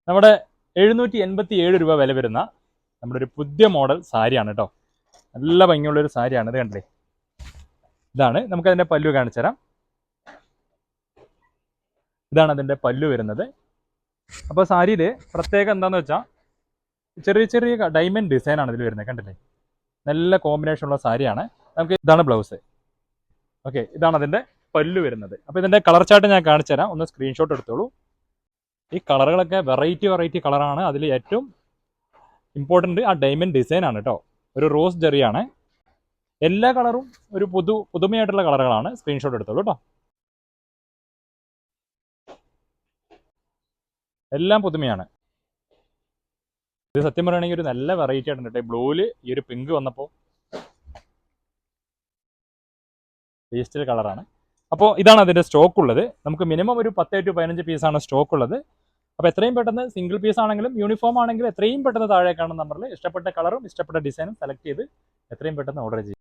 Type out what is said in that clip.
നമ്മുടെ 787 രൂപ വില വരുന്ന നമ്മുടെ ഒരു പുതിയ മോഡൽ സാരിയാണ് കേട്ടോ. നല്ല ഭംഗിയുള്ളൊരു സാരിയാണ്. ഇത് കണ്ടില്ലേ, ഇതാണ്. നമുക്കതിൻ്റെ പല്ലു കാണിച്ചു തരാം. ഇതാണ് അതിൻ്റെ പല്ലു വരുന്നത്. അപ്പോൾ സാരിയിൽ പ്രത്യേകം എന്താണെന്ന് വെച്ചാൽ ചെറിയ ചെറിയ ഡയമണ്ട് ഡിസൈനാണ് ഇതിൽ വരുന്നത്. കണ്ടില്ലേ, നല്ല കോമ്പിനേഷൻ ഉള്ള സാരിയാണ്. നമുക്ക് ഇതാണ് ബ്ലൗസ്. ഓക്കെ, ഇതാണ് അതിൻ്റെ പല്ലു വരുന്നത്. അപ്പോൾ ഇതിൻ്റെ കളർ ചാർട്ട് ഞാൻ കാണിച്ചു തരാം, ഒന്ന് സ്ക്രീൻഷോട്ട് എടുത്തോളൂ. ഈ കളറുകളൊക്കെ വെറൈറ്റി കളറാണ്. അതിൽ ഏറ്റവും ഇമ്പോർട്ടൻ്റ് ആ ഡയമണ്ട് ഡിസൈൻ ആണ് കേട്ടോ. ഒരു റോസ് ജെറിയാണ്. എല്ലാ കളറും ഒരു പുതുമയായിട്ടുള്ള കളറുകളാണ്. സ്ക്രീൻഷോട്ട് എടുത്തോളൂ കേട്ടോ. എല്ലാം പുതുമയാണ്. ഇത് സത്യം പറയുകയാണെങ്കിൽ ഒരു നല്ല വെറൈറ്റി ആയിട്ടുണ്ട് കേട്ടോ. ബ്ലൂവിൽ ഈ ഒരു പിങ്ക് വന്നപ്പോൾ പേസ്റ്റൽ കളറാണ്. അപ്പോൾ ഇതാണ് അതിൻ്റെ സ്റ്റോക്ക് ഉള്ളത്. നമുക്ക് മിനിമം ഒരു 10 to 15 പീസാണ് സ്റ്റോക്ക് ഉള്ളത്. അപ്പോൾ എത്രയും പെട്ടെന്ന് സിംഗിൾ പീസ് ആണെങ്കിലും യൂണിഫോം ആണെങ്കിലും എത്രയും പെട്ടെന്ന് താഴെ കാണുന്ന നമ്പറിൽ ഇഷ്ടപ്പെട്ട കളറും ഇഷ്ടപ്പെട്ട ഡിസൈനും സെലക്ട് ചെയ്ത് എത്രയും പെട്ടെന്ന് ഓർഡർ ചെയ്യും.